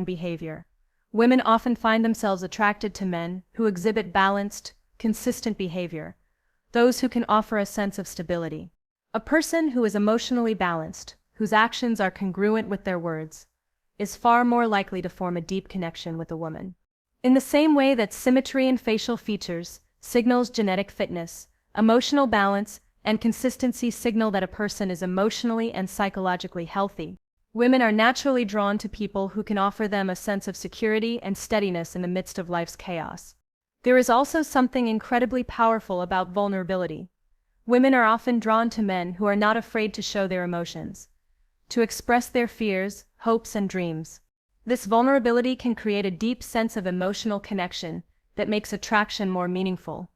behavior. Women often find themselves attracted to men who exhibit balanced, consistent behavior, those who can offer a sense of stability. A person who is emotionally balanced, whose actions are congruent with their words, is far more likely to form a deep connection with a woman. In the same way that symmetry in facial features signals genetic fitness, emotional balance and consistency signal that a person is emotionally and psychologically healthy. Women are naturally drawn to people who can offer them a sense of security and steadiness in the midst of life's chaos. There is also something incredibly powerful about vulnerability. Women are often drawn to men who are not afraid to show their emotions, to express their fears, hopes, and dreams. This vulnerability can create a deep sense of emotional connection that makes attraction more meaningful.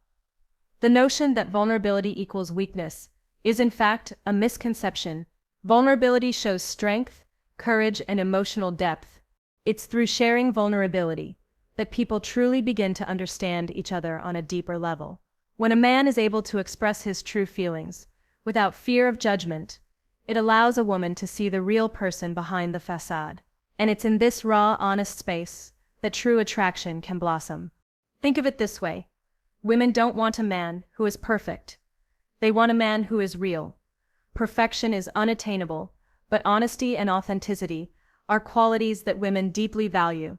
The notion that vulnerability equals weakness is in fact a misconception. Vulnerability shows strength, courage, and emotional depth. It's through sharing vulnerability that people truly begin to understand each other on a deeper level. When a man is able to express his true feelings without fear of judgment, it allows a woman to see the real person behind the facade. And it's in this raw, honest space that true attraction can blossom. Think of it this way. Women don't want a man who is perfect. They want a man who is real. Perfection is unattainable, but honesty and authenticity are qualities that women deeply value.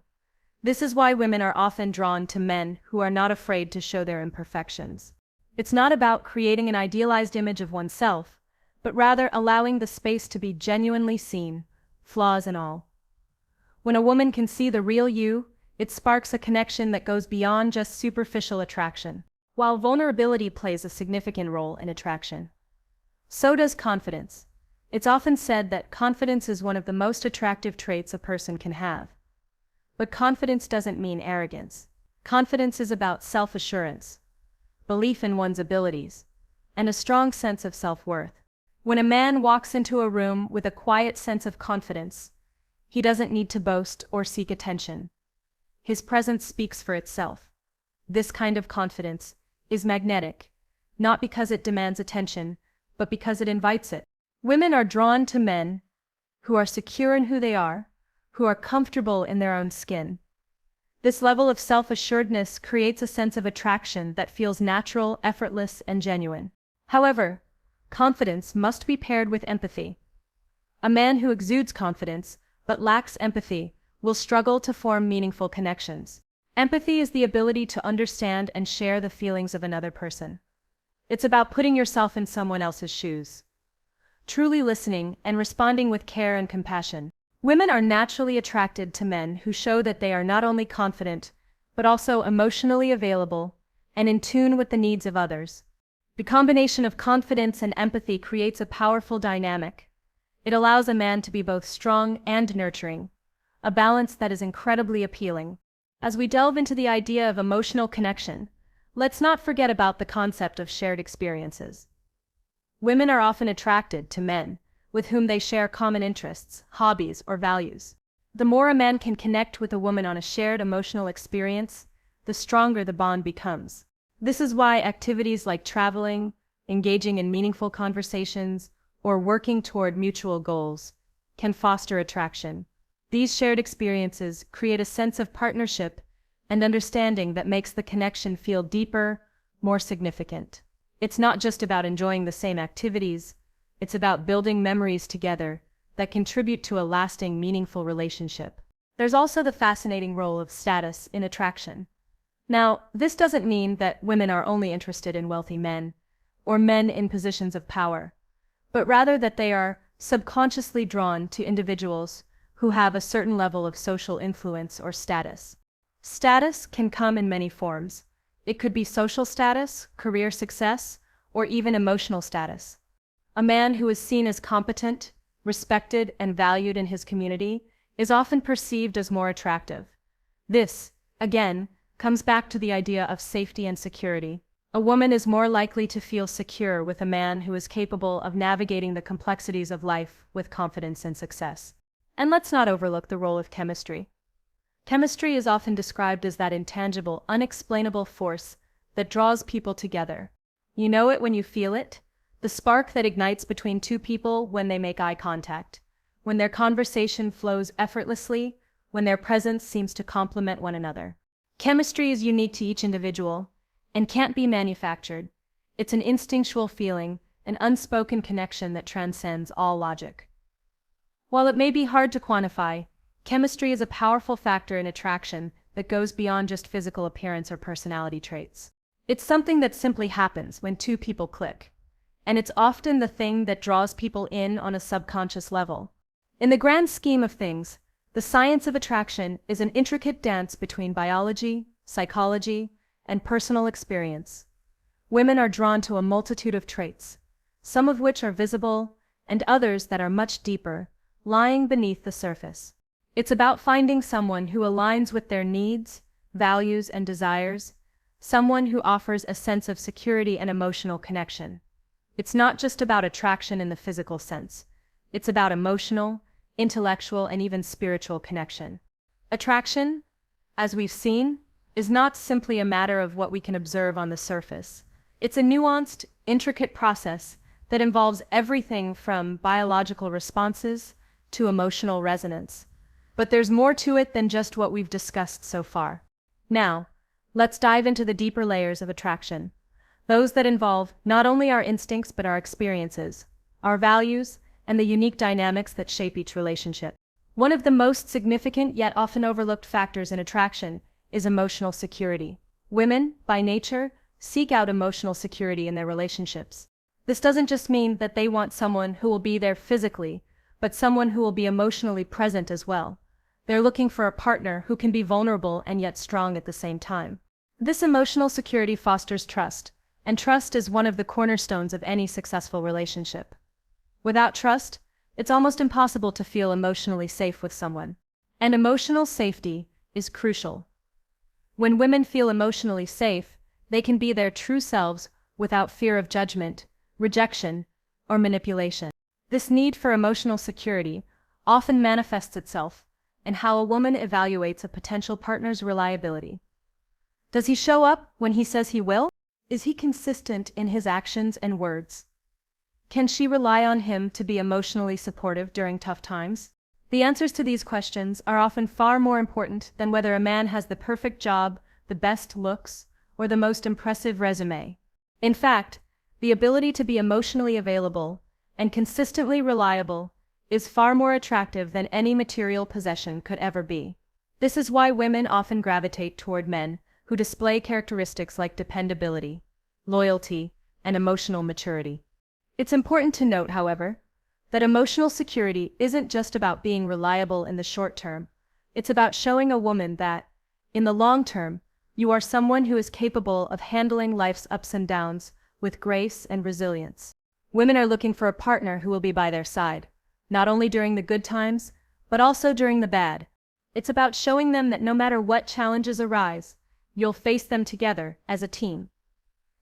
This is why women are often drawn to men who are not afraid to show their imperfections. It's not about creating an idealized image of oneself, but rather allowing the space to be genuinely seen, flaws and all. When a woman can see the real you, it sparks a connection that goes beyond just superficial attraction. While vulnerability plays a significant role in attraction, so does confidence. It's often said that confidence is one of the most attractive traits a person can have. But confidence doesn't mean arrogance. Confidence is about self-assurance, belief in one's abilities, and a strong sense of self-worth. When a man walks into a room with a quiet sense of confidence, he doesn't need to boast or seek attention. His presence speaks for itself. This kind of confidence is magnetic, not because it demands attention, but because it invites it. Women are drawn to men who are secure in who they are, who are comfortable in their own skin. This level of self-assuredness creates a sense of attraction that feels natural, effortless, and genuine. However, confidence must be paired with empathy. A man who exudes confidence but lacks empathy will struggle to form meaningful connections. Empathy is the ability to understand and share the feelings of another person. It's about putting yourself in someone else's shoes, truly listening and responding with care and compassion. Women are naturally attracted to men who show that they are not only confident, but also emotionally available and in tune with the needs of others. The combination of confidence and empathy creates a powerful dynamic. It allows a man to be both strong and nurturing, a balance that is incredibly appealing. As we delve into the idea of emotional connection, let's not forget about the concept of shared experiences. Women are often attracted to men with whom they share common interests, hobbies, or values. The more a man can connect with a woman on a shared emotional experience, the stronger the bond becomes. This is why activities like traveling, engaging in meaningful conversations, or working toward mutual goals can foster attraction. These shared experiences create a sense of partnership and understanding that makes the connection feel deeper, more significant. It's not just about enjoying the same activities, it's about building memories together that contribute to a lasting, meaningful relationship. There's also the fascinating role of status in attraction. Now, this doesn't mean that women are only interested in wealthy men, or men in positions of power, but rather that they are subconsciously drawn to individuals who have a certain level of social influence or status. Status can come in many forms. It could be social status, career success, or even emotional status. A man who is seen as competent, respected, and valued in his community is often perceived as more attractive. This, again, comes back to the idea of safety and security. A woman is more likely to feel secure with a man who is capable of navigating the complexities of life with confidence and success. And let's not overlook the role of chemistry. Chemistry is often described as that intangible, unexplainable force that draws people together. You know it when you feel it, the spark that ignites between two people when they make eye contact, when their conversation flows effortlessly, when their presence seems to complement one another. Chemistry is unique to each individual and can't be manufactured. It's an instinctual feeling, an unspoken connection that transcends all logic. While it may be hard to quantify, chemistry is a powerful factor in attraction that goes beyond just physical appearance or personality traits. It's something that simply happens when two people click, and it's often the thing that draws people in on a subconscious level. In the grand scheme of things, the science of attraction is an intricate dance between biology, psychology, and personal experience. Women are drawn to a multitude of traits, some of which are visible, and others that are much deeper, lying beneath the surface. It's about finding someone who aligns with their needs, values, and desires, someone who offers a sense of security and emotional connection. It's not just about attraction in the physical sense. It's about emotional, intellectual, and even spiritual connection. Attraction, as we've seen, is not simply a matter of what we can observe on the surface. It's a nuanced, intricate process that involves everything from biological responses to emotional resonance. But there's more to it than just what we've discussed so far. Now, let's dive into the deeper layers of attraction, those that involve not only our instincts but our experiences, our values, and the unique dynamics that shape each relationship. One of the most significant yet often overlooked factors in attraction is emotional security. Women, by nature, seek out emotional security in their relationships. This doesn't just mean that they want someone who will be there physically, but someone who will be emotionally present as well. They're looking for a partner who can be vulnerable and yet strong at the same time. This emotional security fosters trust, and trust is one of the cornerstones of any successful relationship. Without trust, it's almost impossible to feel emotionally safe with someone. And emotional safety is crucial. When women feel emotionally safe, they can be their true selves without fear of judgment, rejection, or manipulation. This need for emotional security often manifests itself in how a woman evaluates a potential partner's reliability. Does he show up when he says he will? Is he consistent in his actions and words? Can she rely on him to be emotionally supportive during tough times? The answers to these questions are often far more important than whether a man has the perfect job, the best looks, or the most impressive resume. In fact, the ability to be emotionally available and consistently reliable is far more attractive than any material possession could ever be. This is why women often gravitate toward men who display characteristics like dependability, loyalty, and emotional maturity. It's important to note, however, that emotional security isn't just about being reliable in the short term. It's about showing a woman that, in the long term, you are someone who is capable of handling life's ups and downs with grace and resilience. Women are looking for a partner who will be by their side, not only during the good times, but also during the bad. It's about showing them that no matter what challenges arise, you'll face them together as a team.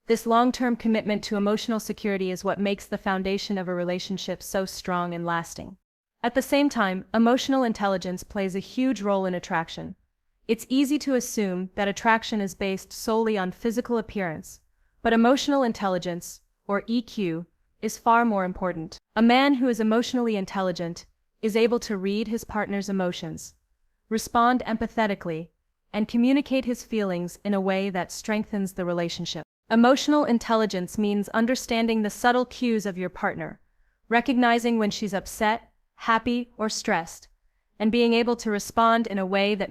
This long-term commitment to emotional security is what makes the foundation of a relationship so strong and lasting. At the same time, emotional intelligence plays a huge role in attraction. It's easy to assume that attraction is based solely on physical appearance, but emotional intelligence, or EQ, is far more important. A man who is emotionally intelligent is able to read his partner's emotions, respond empathetically, and communicate his feelings in a way that strengthens the relationship. Emotional intelligence means understanding the subtle cues of your partner, recognizing when she's upset, happy, or stressed, and being able to respond in a way that makes